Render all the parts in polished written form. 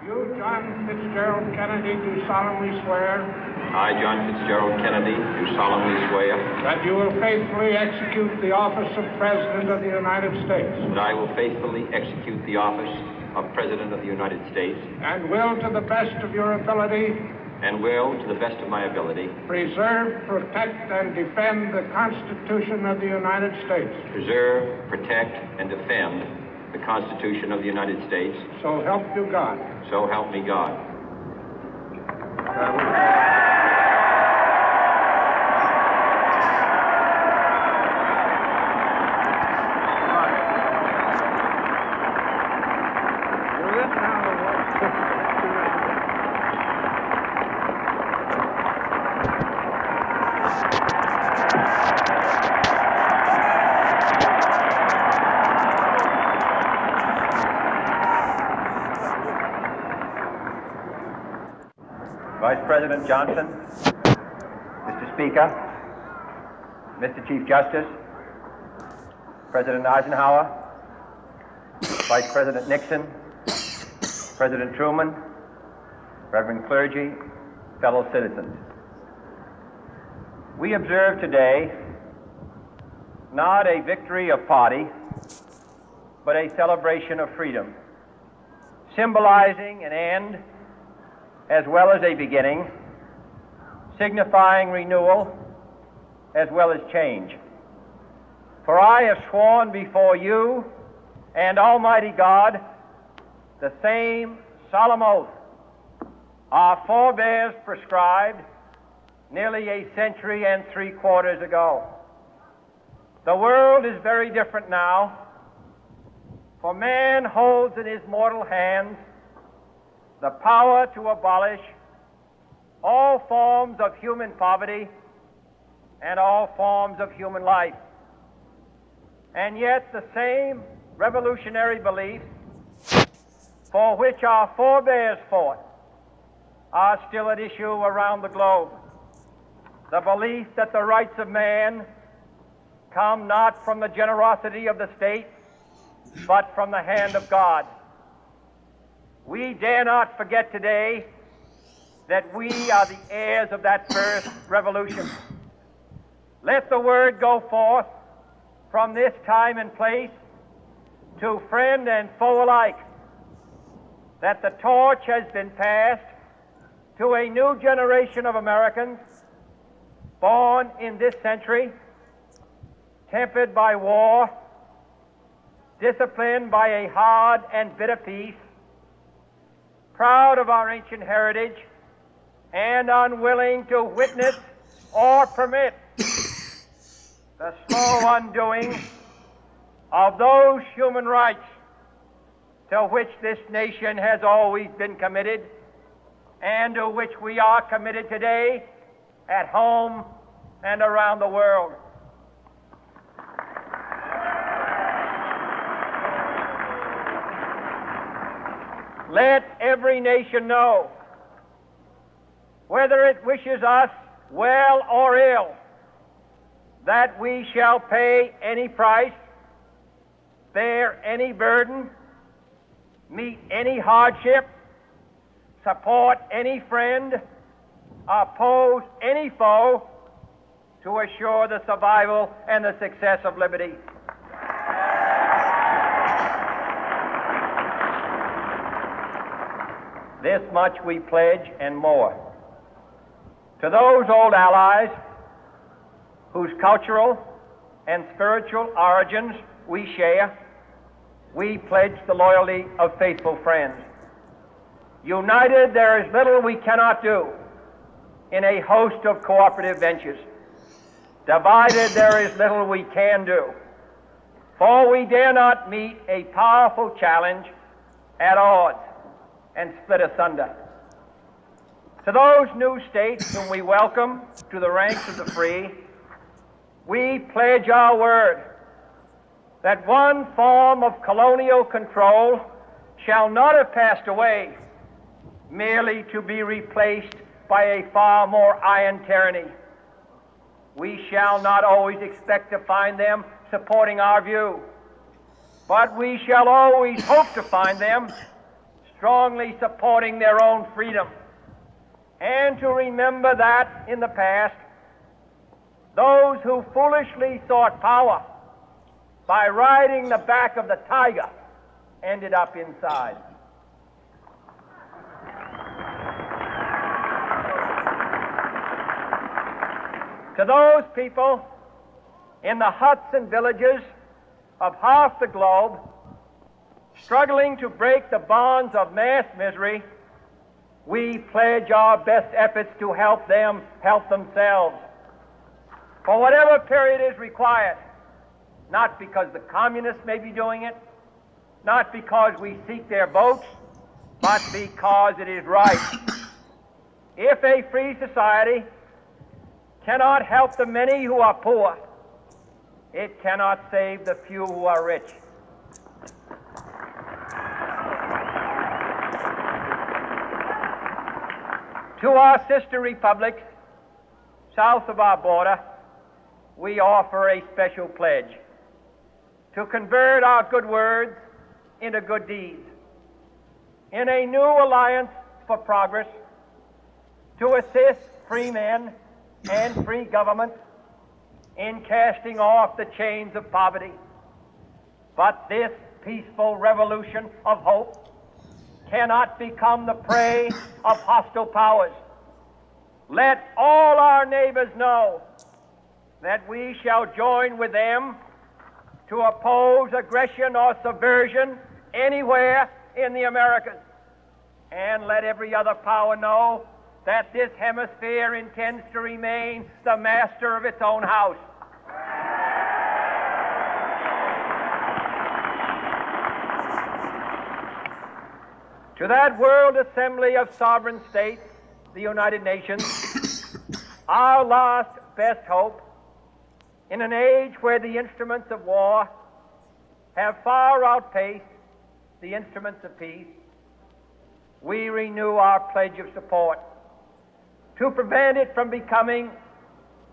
You, John Fitzgerald Kennedy, do solemnly swear. I, John Fitzgerald Kennedy, do solemnly swear. That you will faithfully execute the office of President of the United States. That I will faithfully execute the office of President of the United States. And will, to the best of your ability. And will, to the best of my ability. Preserve, protect, and defend the Constitution of the United States. Preserve, protect, and defend the Constitution of the United States. So help you God. So help me God. Vice President Johnson, Mr. Speaker, Mr. Chief Justice, President Eisenhower, Vice President Nixon, President Truman, Reverend clergy, fellow citizens. We observe today not a victory of party, but a celebration of freedom, symbolizing an end as well as a beginning, signifying renewal as well as change. For I have sworn before you and Almighty God the same solemn oath our forebears prescribed nearly a century and 3/4 ago. The world is very different now, for man holds in his mortal hands the power to abolish all forms of human poverty and all forms of human life. And yet the same revolutionary beliefs for which our forebears fought are still at issue around the globe. The belief that the rights of man come not from the generosity of the state, but from the hand of God. We dare not forget today that we are the heirs of that first revolution. Let the word go forth from this time and place to friend and foe alike that the torch has been passed to a new generation of Americans born in this century, tempered by war, disciplined by a hard and bitter peace, proud of our ancient heritage, and unwilling to witness or permit the slow undoing of those human rights to which this nation has always been committed and to which we are committed today at home and around the world. Let every nation know, whether it wishes us well or ill, that we shall pay any price, bear any burden, meet any hardship, support any friend, oppose any foe to assure the survival and the success of liberty. This much we pledge and more. To those old allies whose cultural and spiritual origins we share, we pledge the loyalty of faithful friends. United, there is little we cannot do in a host of cooperative ventures. Divided, there is little we can do, for we dare not meet a powerful challenge at odds and split asunder. To those new states whom we welcome to the ranks of the free, we pledge our word that one form of colonial control shall not have passed away merely to be replaced by a far more iron tyranny. We shall not always expect to find them supporting our view, but we shall always hope to find them strongly supporting their own freedom, and to remember that in the past, those who foolishly sought power by riding the back of the tiger ended up inside. To those people in the huts and villages of half the globe struggling to break the bonds of mass misery, we pledge our best efforts to help them help themselves for whatever period is required, not because the communists may be doing it, not because we seek their votes, but because it is right. If a free society cannot help the many who are poor, it cannot save the few who are rich. To our sister republics south of our border, we offer a special pledge to convert our good words into good deeds, in a new alliance for progress, to assist free men and free governments in casting off the chains of poverty. But this peaceful revolution of hope cannot become the prey of hostile powers. Let all our neighbors know that we shall join with them to oppose aggression or subversion anywhere in the Americas. And let every other power know that this hemisphere intends to remain the master of its own house. To that World Assembly of Sovereign States, the United Nations, our last best hope, in an age where the instruments of war have far outpaced the instruments of peace, we renew our pledge of support to prevent it from becoming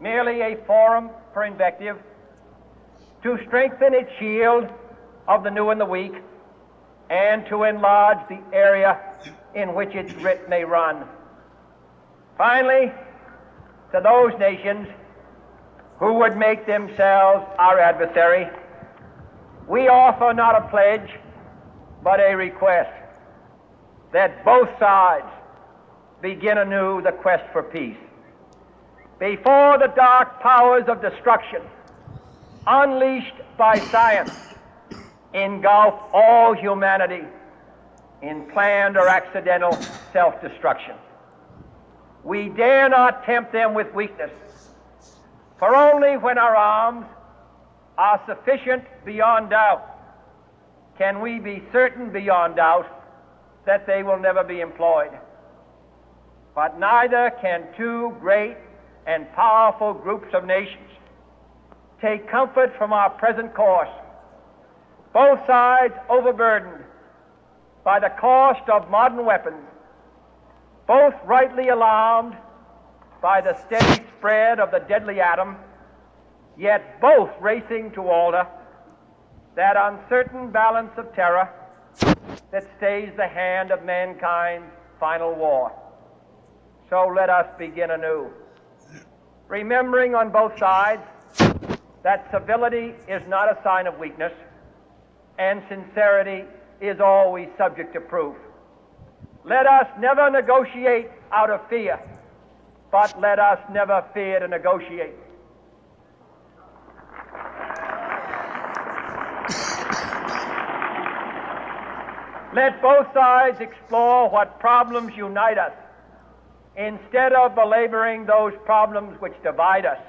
merely a forum for invective, to strengthen its shield of the new and the weak, and to enlarge the area in which its writ may run. Finally, to those nations who would make themselves our adversary, we offer not a pledge, but a request that both sides begin anew the quest for peace. Before the dark powers of destruction, unleashed by science, engulf all humanity in planned or accidental self-destruction, we dare not tempt them with weakness, for only when our arms are sufficient beyond doubt can we be certain beyond doubt that they will never be employed. But neither can two great and powerful groups of nations take comfort from our present course, both sides overburdened by the cost of modern weapons, both rightly alarmed by the steady spread of the deadly atom, yet both racing to alter that uncertain balance of terror that stays the hand of mankind's final war. So let us begin anew, remembering on both sides that civility is not a sign of weakness, and sincerity is always subject to proof. Let us never negotiate out of fear, but let us never fear to negotiate. Let both sides explore what problems unite us, instead of belaboring those problems which divide us.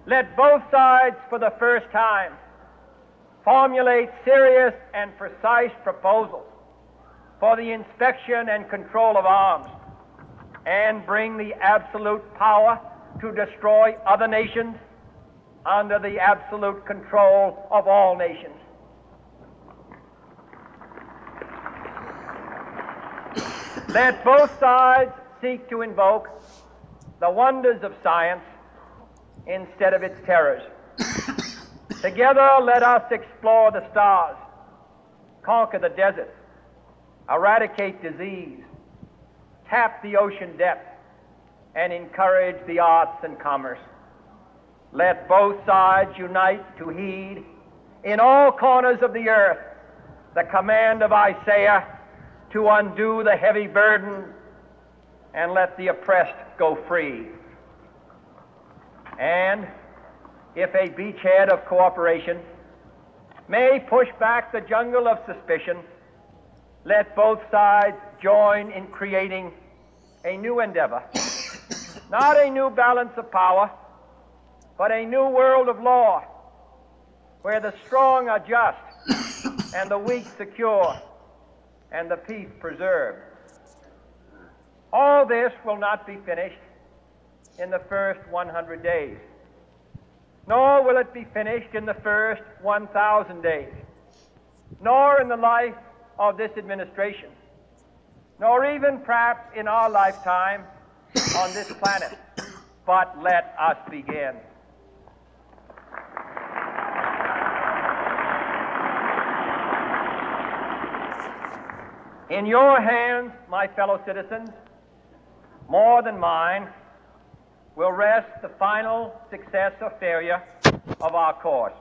Let both sides, for the first time, formulate serious and precise proposals for the inspection and control of arms, and bring the absolute power to destroy other nations under the absolute control of all nations. Let both sides seek to invoke the wonders of science instead of its terrors. Together, let us explore the stars, conquer the deserts, eradicate disease, tap the ocean depth, and encourage the arts and commerce. Let both sides unite to heed in all corners of the earth the command of Isaiah to undo the heavy burden and let the oppressed go free. And if a beachhead of cooperation may push back the jungle of suspicion, let both sides join in creating a new endeavor, not a new balance of power, but a new world of law, where the strong are just and the weak secure and the peace preserved. All this will not be finished in the first 100 days, nor will it be finished in the first 1,000 days, nor in the life of this administration, nor even perhaps in our lifetime on this planet. But let us begin. In your hands, my fellow citizens, more than mine, will rest the final success or failure of our course.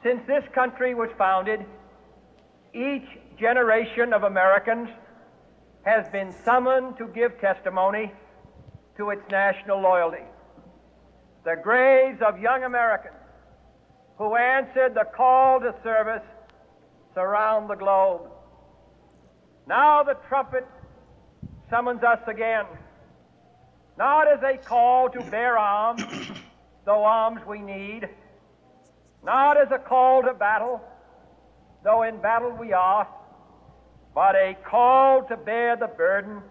Since this country was founded, each generation of Americans has been summoned to give testimony to its national loyalty. The graves of young Americans who answered the call to service surround the globe. Now the trumpet summons us again, not as a call to bear arms, though arms we need, not as a call to battle, though in battle we are, but a call to bear the burden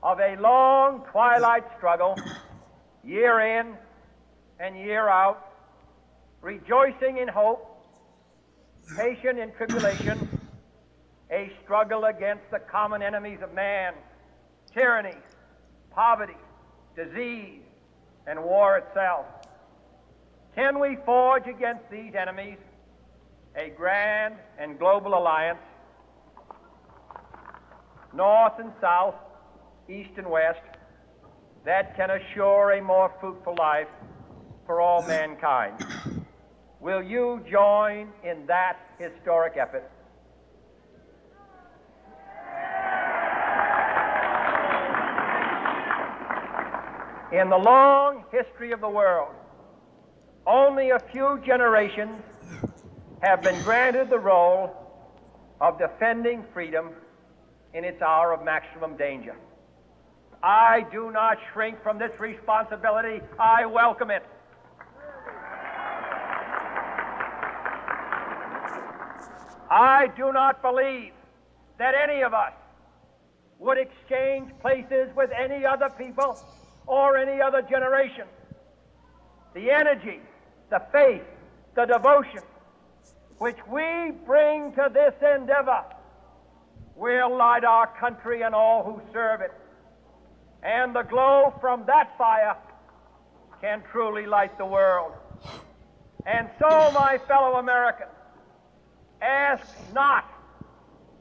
of a long twilight struggle, year in and year out, rejoicing in hope, patient in tribulation, a struggle against the common enemies of man, tyranny, poverty, disease, and war itself. Can we forge against these enemies a grand and global alliance, north and south, east and west, that can assure a more fruitful life for all mankind? Will you join in that historic effort? In the long history of the world, only a few generations have been granted the role of defending freedom in its hour of maximum danger. I do not shrink from this responsibility. I welcome it. I do not believe that any of us would exchange places with any other people or any other generation. The energy, the faith, the devotion which we bring to this endeavor will light our country and all who serve it. And the glow from that fire can truly light the world. And so, my fellow Americans, ask not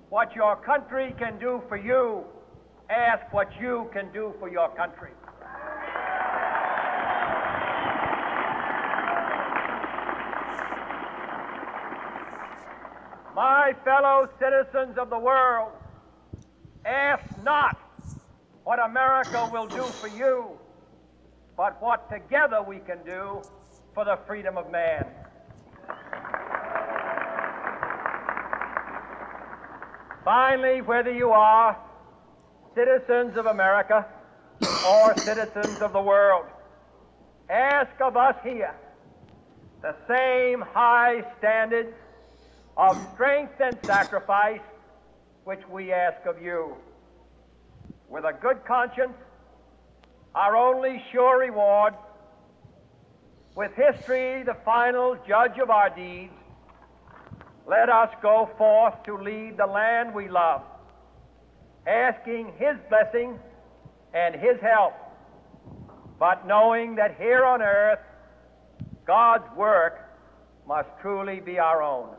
what your country can do for you, ask what you can do for your country. My fellow citizens of the world, ask not what America will do for you, but what together we can do for the freedom of man. Finally, whether you are citizens of America or citizens of the world, ask of us here the same high standards of strength and sacrifice which we ask of you. With a good conscience, our only sure reward, with history the final judge of our deeds, let us go forth to lead the land we love, asking His blessing and His help, but knowing that here on earth, God's work must truly be our own.